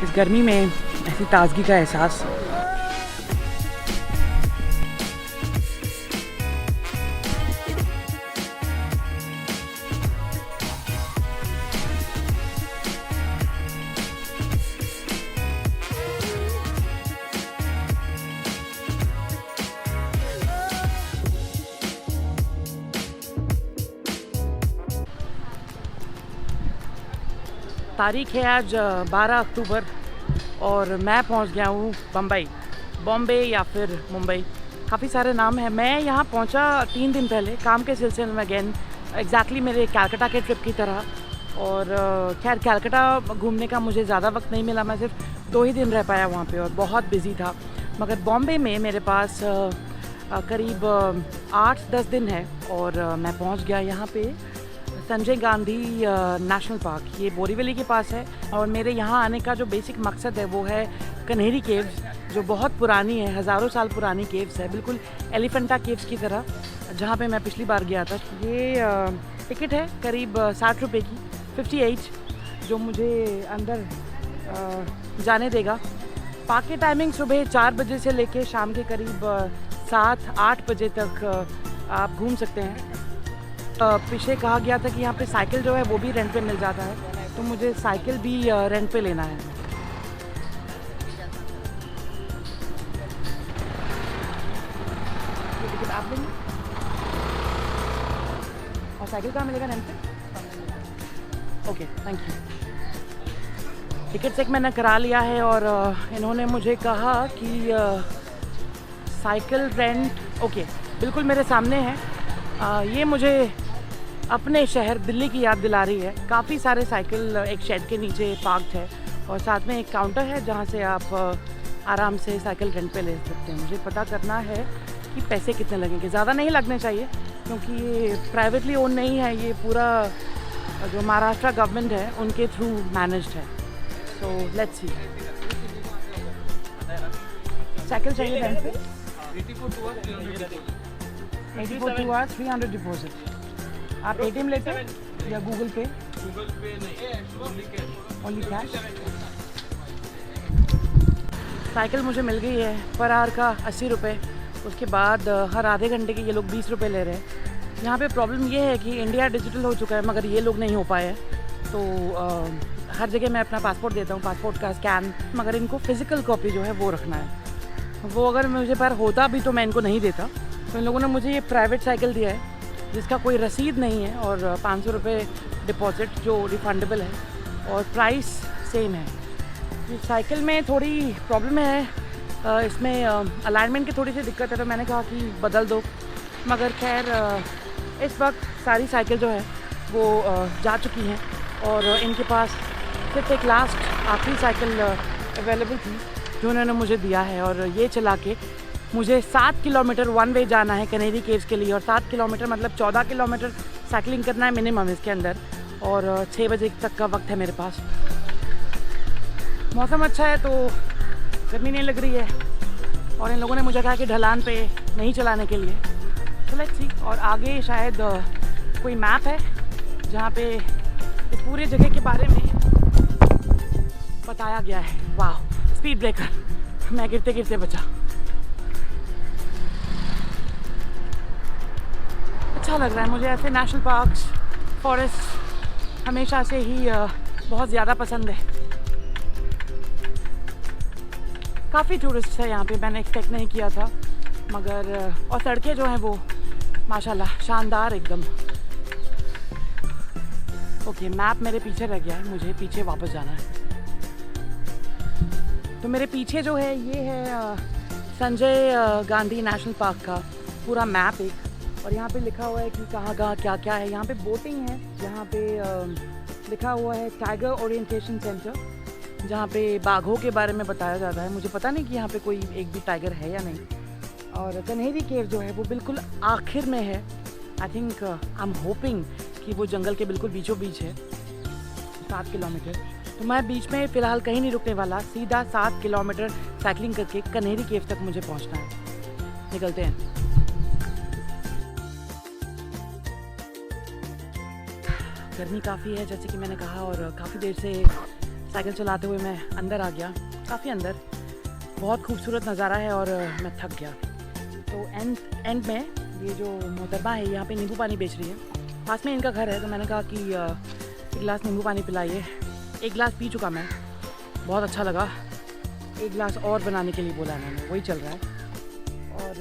इस गर्मी में ऐसी ताजगी का एहसास। तारीख है आज 12 अक्टूबर और मैं पहुंच गया हूँ बॉम्बे या फिर मुंबई, काफ़ी सारे नाम हैं। मैं यहाँ पहुँचा 3 दिन पहले काम के सिलसिले में, अगेन एग्जैक्टली मेरे कलकत्ता के ट्रिप की तरह। और खैर कलकत्ता घूमने का मुझे ज़्यादा वक्त नहीं मिला, मैं सिर्फ 2 ही दिन रह पाया वहाँ पे और बहुत बिजी था। मगर बॉम्बे में मेरे पास करीब 8-10 दिन है और मैं पहुँच गया यहाँ पे संजय गांधी नेशनल पार्क। ये बोरीवली के पास है और मेरे यहाँ आने का जो बेसिक मकसद है वो है कन्हेरी केव्स, जो बहुत पुरानी है, हज़ारों साल पुरानी केव्स है, बिल्कुल एलिफेंटा केव्स की तरह, जहाँ पे मैं पिछली बार गया था। ये टिकट है करीब 60 रुपये की, 58, जो मुझे अंदर जाने देगा। पार्क की टाइमिंग सुबह 4 बजे से लेके शाम के करीब 7-8 बजे तक आप घूम सकते हैं। पीछे कहा गया था कि यहाँ पे साइकिल जो है वो भी रेंट पे मिल जाता है, तो मुझे साइकिल भी रेंट पे लेना है। ये टिकट आप लेंगे और साइकिल कहाँ मिलेगा रेंट पे? Okay, thank you. Ticket check मैंने करा लिया है और इन्होंने मुझे कहा कि साइकिल रेंट ओके बिल्कुल मेरे सामने है। ये मुझे अपने शहर दिल्ली की याद दिला रही है। काफ़ी सारे साइकिल एक शेड के नीचे पार्क्ड है और साथ में एक काउंटर है जहाँ से आप आराम से साइकिल रेंट पे ले सकते हैं। मुझे पता करना है कि पैसे कितने लगेंगे। ज़्यादा नहीं लगने चाहिए क्योंकि ये प्राइवेटली ओन नहीं है, ये पूरा जो महाराष्ट्र गवर्नमेंट है उनके थ्रू मैनेज्ड है। So let's see. साइकिल चाहिए रेंट पे 84 टू आवर्स 300 डिपॉजिट। आप एटीएम लेते हैं या गूगल पे? गूगल पे नहीं, ओनली कैश। साइकिल मुझे मिल गई है पर आवर का 80 रुपये। उसके बाद हर आधे घंटे के ये लोग 20 रुपये ले रहे हैं। यहाँ पे प्रॉब्लम ये है कि इंडिया डिजिटल हो चुका है मगर ये लोग नहीं हो पाए हैं, तो हर जगह मैं अपना पासपोर्ट देता हूँ, पासपोर्ट का स्कैन, मगर इनको फ़िज़िकल कॉपी जो है वो रखना है। वो अगर मुझे पर होता भी तो मैं इनको नहीं देता। तो इन लोगों ने मुझे ये प्राइवेट साइकिल दिया है जिसका कोई रसीद नहीं है और 500 रुपये डिपॉजिट जो रिफंडेबल है और प्राइस सेम है। इस साइकिल में थोड़ी प्रॉब्लम है, इसमें अलाइनमेंट की थोड़ी सी दिक्कत है, तो मैंने कहा कि बदल दो। मगर खैर इस वक्त सारी साइकिल जो है वो जा चुकी हैं और इनके पास सिर्फ एक लास्ट आखिरी साइकिल अवेलेबल थी जो उन्होंने मुझे दिया है। और ये चला के मुझे 7 किलोमीटर वन वे जाना है कन्हेरी केव्स के लिए और 7 किलोमीटर मतलब 14 किलोमीटर साइकिलिंग करना है मिनिमम इसके अंदर। और 6 बजे तक का वक्त है मेरे पास। मौसम अच्छा है तो गर्मी नहीं लग रही है और इन लोगों ने मुझे कहा कि ढलान पे नहीं चलाने के लिए। तो लेट्स सी। और आगे शायद कोई मैप है जहाँ पे इस पूरे जगह के बारे में बताया गया है। वाह, स्पीड ब्रेकर, मैं गिरते गिरते बचा। अच्छा लग रहा है मुझे। ऐसे नेशनल पार्क्स, फॉरेस्ट हमेशा से ही बहुत ज़्यादा पसंद है। काफ़ी टूरिस्ट है यहाँ पे, मैंने एक्सपेक्ट नहीं किया था, मगर और सड़कें जो हैं वो माशाल्लाह शानदार एकदम। ओके, मैप मेरे पीछे रह गया है, मुझे पीछे वापस जाना है। तो मेरे पीछे जो है ये है संजय गांधी नेशनल पार्क का पूरा मैप एक, और यहाँ पे लिखा हुआ है कि कहाँ कहाँ क्या क्या है। यहाँ पे बोटिंग है, यहाँ पे लिखा हुआ है टाइगर ओरिएंटेशन सेंटर जहाँ पे बाघों के बारे में बताया जाता है। मुझे पता नहीं कि यहाँ पे कोई एक भी टाइगर है या नहीं। और कन्हेरी केव जो है वो बिल्कुल आखिर में है। I think I am hoping कि वो जंगल के बिल्कुल बीचों बीच है। 7 किलोमीटर, तो मैं बीच में फ़िलहाल कहीं नहीं रुकने वाला, सीधा 7 किलोमीटर साइकिलिंग करके कन्हेरी केव तक मुझे पहुँचना है। निकलते हैं। गर्मी काफ़ी है जैसे कि मैंने कहा, और काफ़ी देर से साइकिल चलाते हुए मैं अंदर आ गया, काफ़ी अंदर। बहुत खूबसूरत नज़ारा है और मैं थक गया। तो एंड में ये जो मोहतरमा है यहाँ पे नींबू पानी बेच रही है, पास में इनका घर है। तो मैंने कहा कि एक गिलास नींबू पानी पिलाइए। एक गिलास पी चुका मैं, बहुत अच्छा लगा। एक गिलास और बनाने के लिए बोला मैंने, वही चल रहा है। और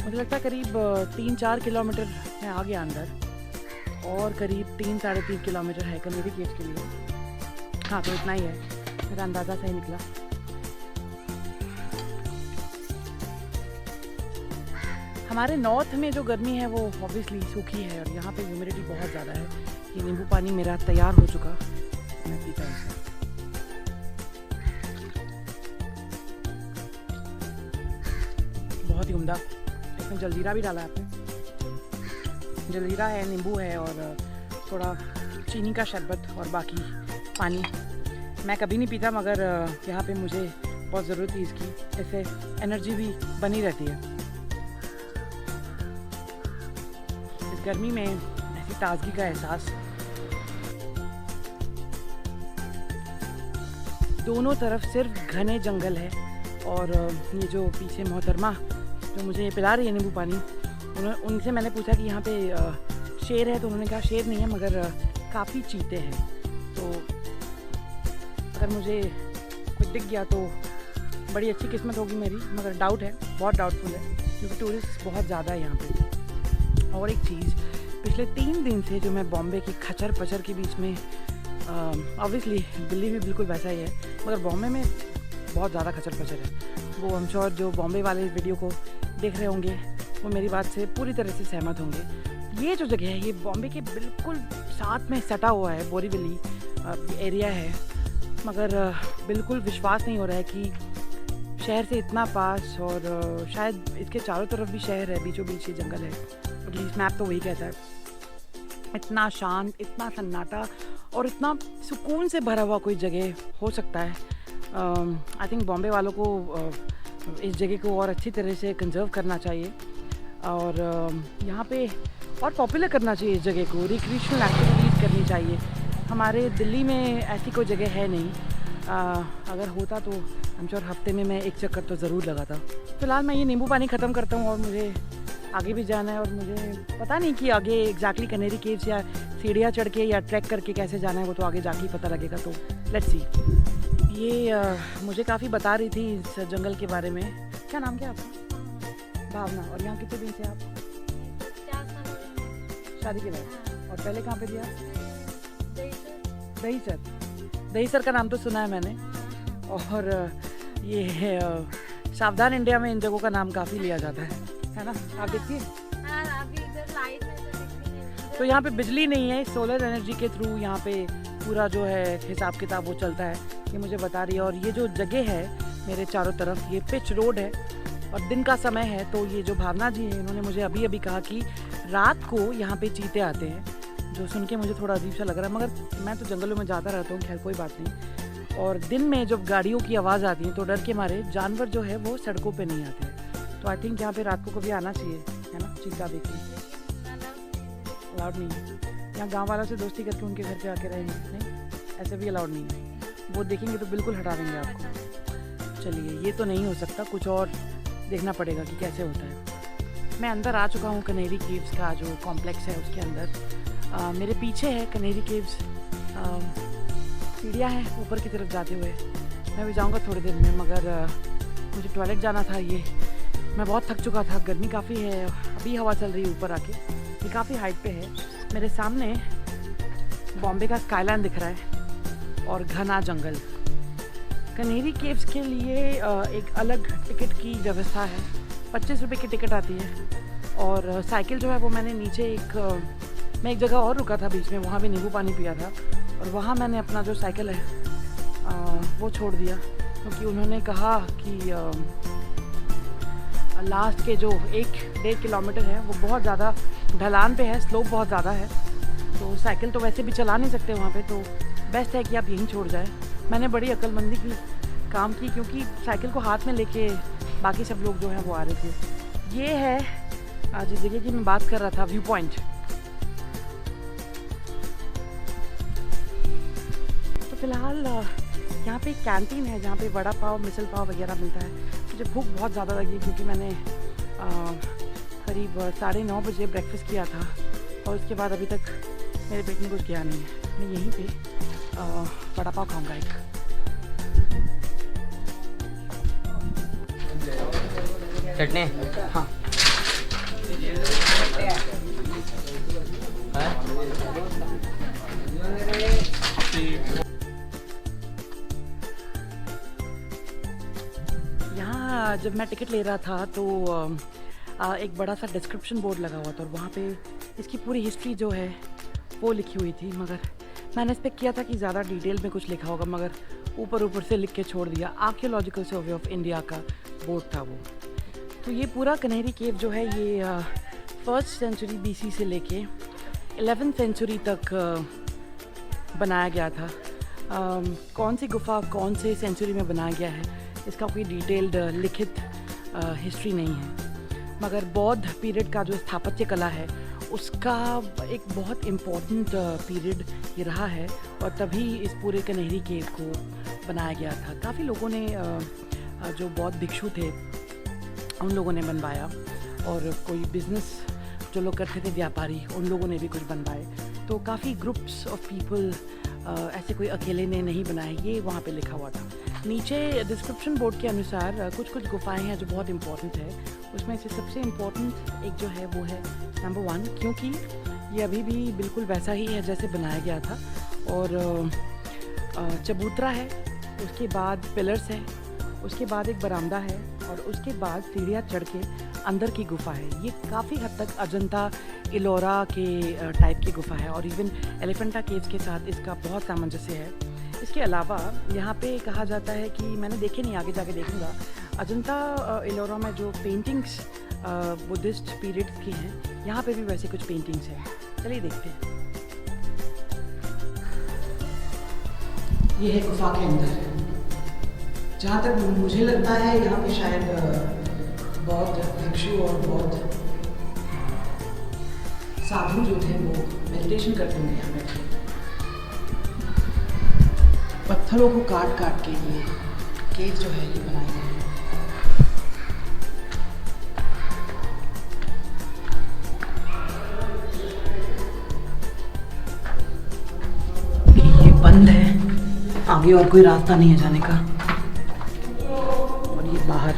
मुझे लगता है करीब 3-4 किलोमीटर मैं आ गया अंदर, और करीब 3-3.5 किलोमीटर है कनेरी केव्स के लिए। हाँ, तो इतना ही है, मेरा अंदाज़ा सही निकला। हमारे नॉर्थ में जो गर्मी है वो ऑब्वियसली सूखी है, और यहाँ पे ह्यूमिडिटी बहुत ज़्यादा है। ये नींबू पानी मेरा तैयार हो चुका, मैं पीता हूँ इसे। बहुत ही उम्दा। इसमें जलजीरा भी डाला है आपने, जलजीरा है, नींबू है और थोड़ा चीनी का शरबत और बाकी पानी। मैं कभी नहीं पीता, मगर यहाँ पे मुझे बहुत ज़रूरत थी इसकी, इससे एनर्जी भी बनी रहती है। इस गर्मी में ऐसी ताजगी का एहसास। दोनों तरफ सिर्फ घने जंगल है, और ये जो पीछे मोहतरमा जो मुझे पिला रही है नींबू पानी, उनसे मैंने पूछा कि यहाँ पे शेर है, तो उन्होंने कहा शेर नहीं है, मगर काफ़ी चीते हैं। तो अगर मुझे कुछ दिख गया तो बड़ी अच्छी किस्मत होगी मेरी, मगर डाउट है, बहुत डाउटफुल है, क्योंकि टूरिस्ट बहुत ज़्यादा है यहाँ पे। और एक चीज़, पिछले 3 दिन से जो मैं बॉम्बे की खचर पचर के बीच में, ऑब्वियसली दिल्ली भी बिल्कुल वैसा ही है, मगर बॉम्बे में बहुत ज़्यादा खचर पचर है। वो हम श्योर जो बॉम्बे वाले वीडियो को देख रहे होंगे वो मेरी बात से पूरी तरह से सहमत होंगे। ये जो जगह है ये बॉम्बे के बिल्कुल साथ में सटा हुआ है, बोरीवली एरिया है, मगर बिल्कुल विश्वास नहीं हो रहा है कि शहर से इतना पास, और शायद इसके चारों तरफ भी शहर है, बीचों बीच ये जंगल है, एटलीस्ट मैप तो वही कहता है। इतना शांत, इतना सन्नाटा और इतना सुकून से भरा हुआ कोई जगह हो सकता है। आई थिंक बॉम्बे वालों को इस जगह को और अच्छी तरह से कंजर्व करना चाहिए, और यहाँ पे और पॉपुलर करना चाहिए इस जगह को, रिक्रिएशनल एक्टिविटीज़ करनी चाहिए। हमारे दिल्ली में ऐसी कोई जगह है नहीं, अगर होता तो हम श्योर हफ्ते में मैं एक चक्कर तो ज़रूर लगाता। फ़िलहाल मैं ये नींबू पानी ख़त्म करता हूँ, और मुझे आगे भी जाना है, और मुझे पता नहीं कि आगे एग्जैक्टली कनेरी केव्स या सीढ़ियाँ चढ़ के या ट्रैक करके कैसे जाना है, वो तो आगे जाके ही पता लगेगा। तो लेट्स सी। ये मुझे काफ़ी बता रही थी इस जंगल के बारे में। क्या नाम क्या आपका? भावना। और यहाँ कितने दिन से आप? 4 साल हो गए शादी के बाद। हाँ। और पहले कहाँ पे दिया? दहीसर। दहीसर का नाम तो सुना है मैंने, और ये सावधान इंडिया में इन जगहों का नाम काफ़ी लिया जाता है ना? आप देखिए, हाँ, अभी इधर लाइट है तो दिखती नहीं। तो यहाँ पे बिजली नहीं है, सोलर एनर्जी के थ्रू यहाँ पे पूरा जो है हिसाब किताब वो चलता है, ये मुझे बता रही है। और ये जो जगह है मेरे चारों तरफ, ये पिच रोड है और दिन का समय है। तो ये जो भावना जी है, इन्होंने मुझे अभी अभी कहा कि रात को यहाँ पे चीते आते हैं, जो सुन के मुझे थोड़ा अजीब सा लग रहा है, मगर मैं तो जंगलों में जाता रहता हूँ, खैर कोई बात नहीं। और दिन में जब गाड़ियों की आवाज़ आती है तो डर के मारे जानवर जो है वो सड़कों पे नहीं आते हैं। तो आई थिंक यहाँ पे रात को कभी आना चाहिए, है ना, चीता देखने। अलाउड नहीं है यहाँ, गाँव वालों से दोस्ती करके उनके घर पे आके रहेंगे, नहीं ऐसे भी अलाउड नहीं है। वो देखेंगे तो बिल्कुल हटा देंगे आपको। चलिए, ये तो नहीं हो सकता, कुछ और देखना पड़ेगा कि कैसे होता है। मैं अंदर आ चुका हूँ कनेरी केव्स का जो कॉम्प्लेक्स है उसके अंदर। मेरे पीछे है कनेरी केव्स, सीढ़ियाँ हैं ऊपर की तरफ जाते हुए। मैं भी जाऊँगा थोड़ी देर में, मगर मुझे टॉयलेट जाना था। ये मैं बहुत थक चुका था, गर्मी काफ़ी है, अभी हवा चल रही है ऊपर आके, ये काफ़ी हाइट पे है। मेरे सामने बॉम्बे का स्काईलाइन दिख रहा है और घना जंगल। कनेरी केव्स के लिए एक अलग टिकट की व्यवस्था है, 25 रुपये की टिकट आती है। और साइकिल जो है वो मैंने नीचे मैं एक जगह और रुका था बीच में, वहाँ भी नींबू पानी पिया था, और वहाँ मैंने अपना जो साइकिल है वो छोड़ दिया, क्योंकि उन्होंने कहा कि लास्ट के जो 1-1.5 किलोमीटर है वो बहुत ज़्यादा ढलान पे है, स्लोप बहुत ज़्यादा है, तो साइकिल तो वैसे भी चला नहीं सकते वहाँ पे, तो बेस्ट है कि आप यहीं छोड़ जाए। मैंने बड़ी अक्लमंदी की काम की, क्योंकि साइकिल को हाथ में लेके बाकी सब लोग जो हैं वो आ रहे थे। ये है जिस जगह की मैं बात कर रहा था, व्यू पॉइंट। तो फ़िलहाल यहाँ पे एक कैंटीन है जहाँ पे वड़ा पाव मिसल पाव वगैरह मिलता है। मुझे भूख बहुत ज़्यादा लगी क्योंकि मैंने करीब 9:30 बजे ब्रेकफास्ट किया था और उसके बाद अभी तक मेरे पेट में कुछ गया नहीं है। मैं यहीं पे वड़ा पाव खाऊँगा एक। चटनी हाँ यहाँ जब मैं टिकट ले रहा था तो एक बड़ा सा डिस्क्रिप्शन बोर्ड लगा हुआ था और वहाँ पे इसकी पूरी हिस्ट्री जो है वो लिखी हुई थी, मगर मैंने एक्सपेक्ट किया था कि ज़्यादा डिटेल में कुछ लिखा होगा, मगर ऊपर से लिख के छोड़ दिया। आर्कियोलॉजिकल सर्वे ऑफ इंडिया का बोर्ड था वो। तो ये पूरा कन्हेरी केव जो है ये 1st सेंचुरी BC से लेके 11th सेंचुरी तक बनाया गया था। कौन सी गुफा कौन से सेंचुरी में बनाया गया है इसका कोई डिटेल्ड लिखित हिस्ट्री नहीं है, मगर बौद्ध पीरियड का जो स्थापत्य कला है उसका एक बहुत इम्पोर्टेंट पीरियड ये रहा है और तभी इस पूरे कन्हेरी केव को बनाया गया था। काफ़ी लोगों ने जो बौद्ध भिक्षु थे उन लोगों ने बनवाया और कोई बिज़नेस जो लोग करते थे व्यापारी उन लोगों ने भी कुछ बनवाए। तो काफ़ी ग्रुप्स ऑफ पीपल, ऐसे कोई अकेले ने नहीं बनाए, ये वहाँ पे लिखा हुआ था। नीचे डिस्क्रिप्शन बोर्ड के अनुसार कुछ गुफाएं हैं जो बहुत इम्पोर्टेंट है। उसमें से सबसे इम्पोर्टेंट एक जो है वो है नंबर 1, क्योंकि ये अभी भी बिल्कुल वैसा ही है जैसे बनाया गया था और चबूतरा है, उसके बाद पिलर्स है, उसके बाद एक बरामदा है और उसके बाद सीढ़ियाँ चढ़ के अंदर की गुफा है। ये काफ़ी हद तक अजंता इलोरा के टाइप की गुफा है और इवन एलिफेंटा केव्स के साथ इसका बहुत सामंजस्य है। इसके अलावा यहाँ पे कहा जाता है कि मैंने देखे नहीं, आगे जाके देखूँगा, अजंता इलोरा में जो पेंटिंग्स बुद्धिस्ट पीरियड की हैं यहाँ पे भी वैसे कुछ पेंटिंग्स हैं। चलिए देखते हैं। ये है गुफा के अंदर। जहाँ तक मुझे लगता है यहाँ पे शायद बौद्ध भिक्षु और बौद्ध साधु जो थे वो मेडिटेशन करते होंगे यहाँ पे। पत्थरों को काट काट के ये केव जो है ये बनाए गए हैं। ये बंद है, आगे और कोई रास्ता नहीं है जाने का और ये बाहर।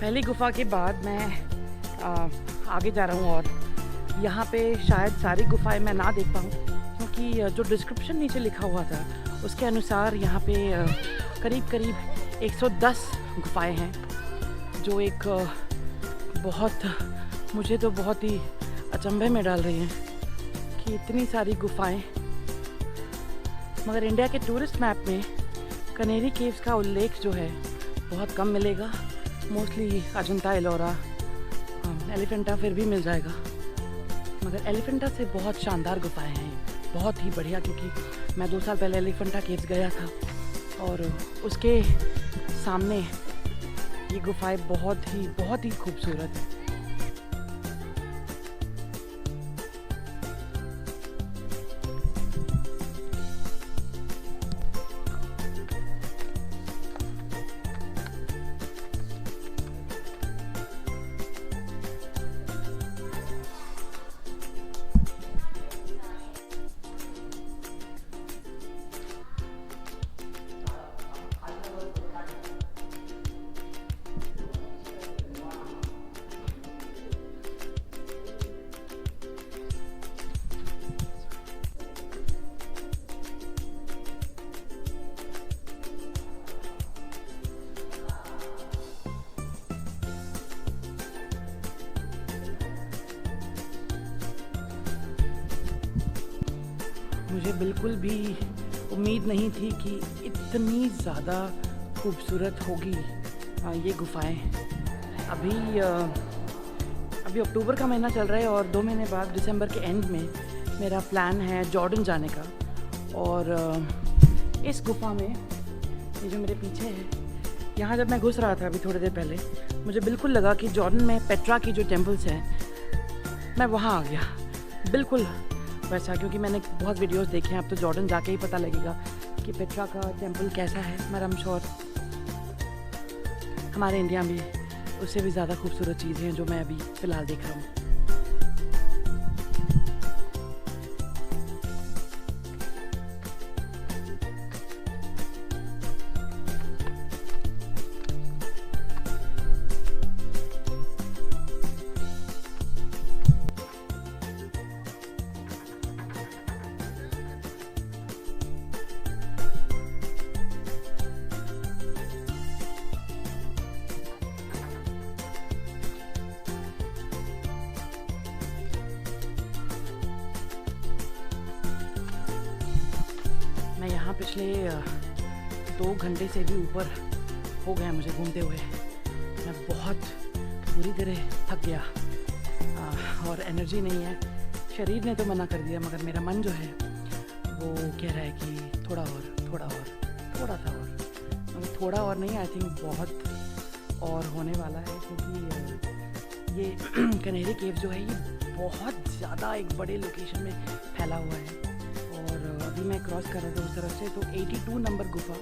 पहली गुफा के बाद मैं आगे जा रहा हूँ और यहाँ पे शायद सारी गुफाएं मैं ना देख पाऊँ क्योंकि जो डिस्क्रिप्शन नीचे लिखा हुआ था उसके अनुसार यहाँ पे करीब 110 गुफाएं हैं, जो एक मुझे तो बहुत ही अचंभे में डाल रही हैं कि इतनी सारी गुफाएं। मगर इंडिया के टूरिस्ट मैप में कन्हेरी केव्स का उल्लेख जो है बहुत कम मिलेगा। मोस्टली अजंता एलोरा, एलिफेंटा फिर भी मिल जाएगा, मगर एलिफेंटा से बहुत शानदार गुफाएं हैं, बहुत ही बढ़िया। क्योंकि मैं 2 साल पहले एलिफेंटा केव्स गया था और उसके सामने ये गुफाएं बहुत ही खूबसूरत है। मुझे बिल्कुल भी उम्मीद नहीं थी कि इतनी ज़्यादा खूबसूरत होगी ये गुफाएं। अभी अक्टूबर का महीना चल रहा है और 2 महीने बाद दिसंबर के एंड में मेरा प्लान है जॉर्डन जाने का। और इस गुफा में ये जो मेरे पीछे है, यहाँ जब मैं घुस रहा था अभी थोड़ी देर पहले, मुझे बिल्कुल लगा कि जॉर्डन में पेट्रा की जो टेम्पल्स हैं मैं वहाँ आ गया, बिल्कुल वैसा, क्योंकि मैंने बहुत वीडियोस देखे हैं। अब तो जॉर्डन जाके ही पता लगेगा कि पेट्रा का टेम्पल कैसा है, मगर आई एम श्योर हमारे इंडिया में उससे भी ज़्यादा खूबसूरत चीज़ें हैं जो मैं अभी फ़िलहाल देख रहा हूँ। मैं यहाँ पिछले 2 घंटे से भी ऊपर हो गया मुझे घूमते हुए। मैं बहुत बुरी तरह थक गया और एनर्जी नहीं है। शरीर ने तो मना कर दिया, मगर मेरा मन जो है वो कह रहा है कि थोड़ा सा और, मगर थोड़ा और नहीं, आई थिंक बहुत और होने वाला है, क्योंकि ये कनेरी केव जो है ये बहुत ज़्यादा एक बड़े लोकेशन में फैला हुआ है। और अभी मैं क्रॉस कर रहा था उस तरफ से, तो 82 नंबर गुफा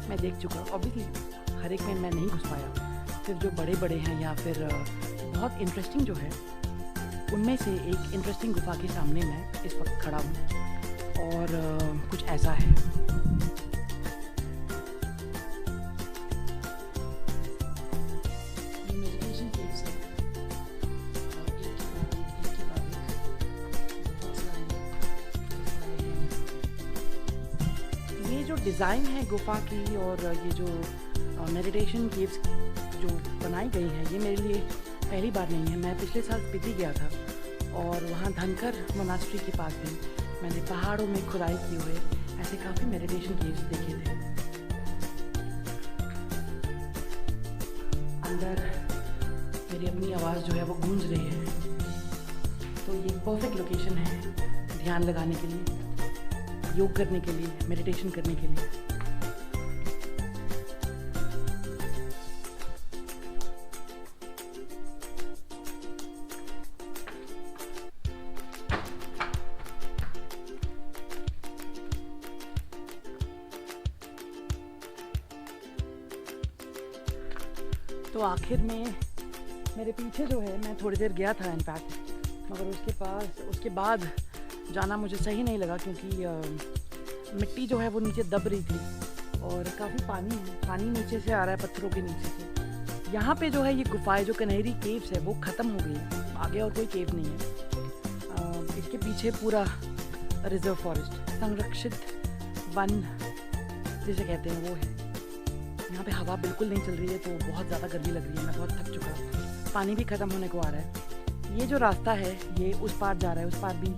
मैं देख चुका हूँ। ऑब्वियसली हर एक में मैं नहीं घुस पाया, सिर्फ जो बड़े बड़े हैं या फिर बहुत इंटरेस्टिंग जो है उनमें से एक इंटरेस्टिंग गुफा के सामने मैं इस वक्त खड़ा हूँ और कुछ ऐसा है। ये जो डिज़ाइन है गुफा की और ये जो मेडिटेशन केव्स जो बनाई गई हैं, ये मेरे लिए पहली बार नहीं है। मैं पिछले साल स्पीति गया था और वहाँ धनकर मोनास्ट्री के पास भी मैंने पहाड़ों में खुदाई किए हुए ऐसे काफ़ी मेडिटेशन केव्स देखे थे। अंदर मेरी अपनी आवाज़ जो है वो गूंज रही है, तो ये परफेक्ट लोकेशन है ध्यान लगाने के लिए, योग करने के लिए, मेडिटेशन करने के लिए। तो आखिर में मेरे पीछे जो है, मैं थोड़ी देर गया था इनफैक्ट, मगर उसके बाद जाना मुझे सही नहीं लगा, क्योंकि मिट्टी जो है वो नीचे दब रही थी और काफ़ी पानी है, पानी नीचे से आ रहा है पत्थरों के नीचे से। यहाँ पे जो है ये गुफाएं जो कनेरी केव्स है वो ख़त्म हो गई है, आगे और कोई केव नहीं है। इसके पीछे पूरा रिजर्व फॉरेस्ट, संरक्षित वन जिसे कहते हैं वो है। यहाँ पे हवा बिल्कुल नहीं चल रही है, तो बहुत ज़्यादा गर्मी लग रही है, मैं बहुत थक चुका हूँ। पानी भी ख़त्म होने को आ रहा है। ये जो रास्ता है ये उस पार जा रहा है, उस पार भी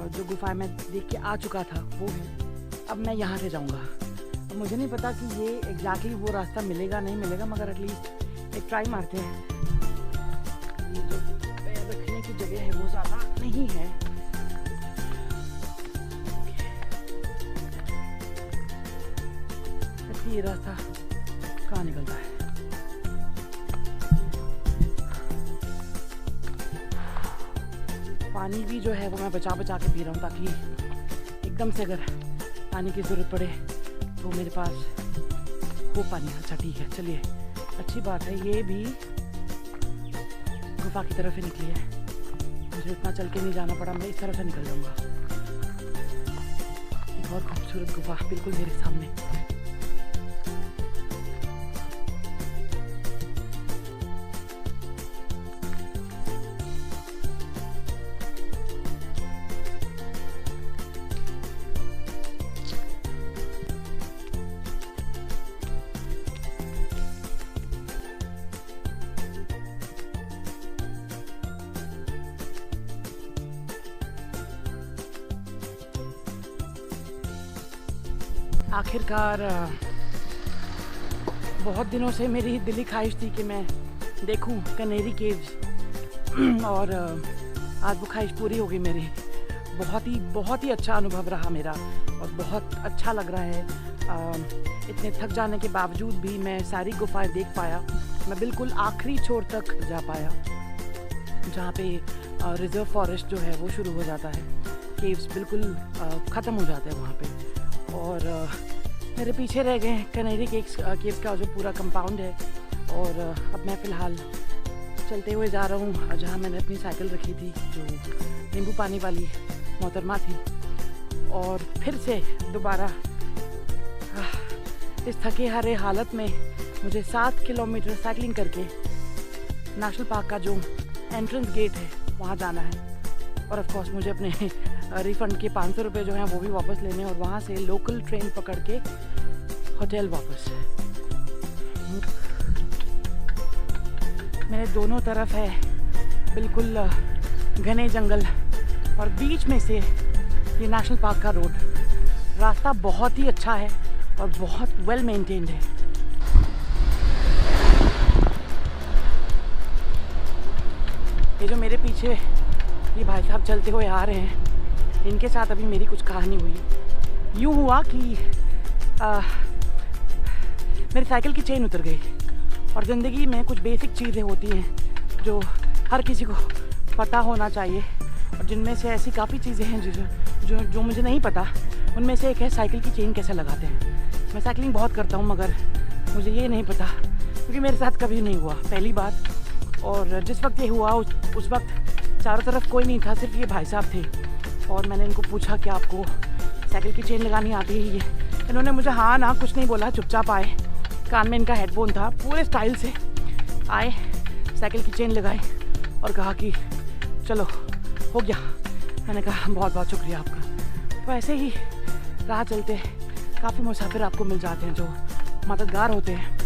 जो गुफा मैं देख के आ चुका था वो है। अब मैं यहाँ से जाऊँगा। मुझे नहीं पता कि ये एग्जैक्टली वो रास्ता मिलेगा नहीं मिलेगा, मगर एटलीस्ट एक ट्राई मारते हैं। ये जो पैर रखने की जगह है वो ज़्यादा नहीं है। ये रास्ता कहाँ निकलता है? पानी भी जो है वो मैं बचा बचा के पी रहा हूँ, ताकि एकदम से अगर पानी की ज़रूरत पड़े तो मेरे पास हो पानी। अच्छा ठीक है, चलिए अच्छी बात है। ये भी गुफा की तरफ ही निकली है, मुझे इतना चल के नहीं जाना पड़ा, मैं इस तरफ से निकल जाऊँगा। एक और खूबसूरत गुफा बिल्कुल मेरे सामने। आखिरकार बहुत दिनों से मेरी दिली ख्वाहिश थी कि मैं देखूं कनेरी केव्स और आज वो ख्वाहिश पूरी हो गई मेरी। बहुत ही अच्छा अनुभव रहा मेरा और बहुत अच्छा लग रहा है। इतने थक जाने के बावजूद भी मैं सारी गुफाएं देख पाया, मैं बिल्कुल आखिरी छोर तक जा पाया। जहाँ पे रिजर्व फॉरेस्ट जो है वो शुरू हो जाता है। केव्स बिल्कुल ख़त्म हो जाते हैं वहाँ पे। और मेरे पीछे रह गए कनेरी केव्स का जो पूरा कंपाउंड है। और अब मैं फ़िलहाल चलते हुए जा रहा हूँ जहाँ मैंने अपनी साइकिल रखी थी, जो नींबू पानी वाली मोहतरमा थी। और फिर से दोबारा इस थके हारे हालत में मुझे 7 किलोमीटर साइकिलिंग करके नेशनल पार्क का जो एंट्रेंस गेट है वहाँ जाना है। और ऑफ कोर्स मुझे अपने रिफ़ंड के 500 रुपये जो हैं वो भी वापस लेने हैं और वहाँ से लोकल ट्रेन पकड़ के होटल वापस। मेरे दोनों तरफ है बिल्कुल घने जंगल और बीच में से ये नेशनल पार्क का रोड। रास्ता बहुत ही अच्छा है और बहुत वेल मेंटेन्ड है। ये जो मेरे पीछे ये भाई साहब चलते हुए आ रहे हैं, इनके साथ अभी मेरी कुछ कहानी हुई। यूँ हुआ कि मेरी साइकिल की चेन उतर गई। और ज़िंदगी में कुछ बेसिक चीज़ें होती हैं जो हर किसी को पता होना चाहिए, और जिनमें से ऐसी काफ़ी चीज़ें हैं जो मुझे नहीं पता। उनमें से एक है साइकिल की चेन कैसे लगाते हैं। मैं साइकिलिंग बहुत करता हूँ मगर मुझे ये नहीं पता, क्योंकि मेरे साथ कभी नहीं हुआ, पहली बार। और जिस वक्त ये हुआ उस वक्त चारों तरफ कोई नहीं था, सिर्फ ये भाई साहब थे। और मैंने इनको पूछा कि आपको साइकिल की चेन लगानी आती है? ये इन्होंने मुझे हाँ ना कुछ नहीं बोला, चुपचाप आए। कान में इनका हेडफोन था, पूरे स्टाइल से आए, साइकिल की चेन लगाई और कहा कि चलो हो गया। मैंने कहा बहुत बहुत शुक्रिया आपका। तो ऐसे ही राह चलते काफ़ी मुसाफिर आपको मिल जाते हैं जो मददगार होते हैं।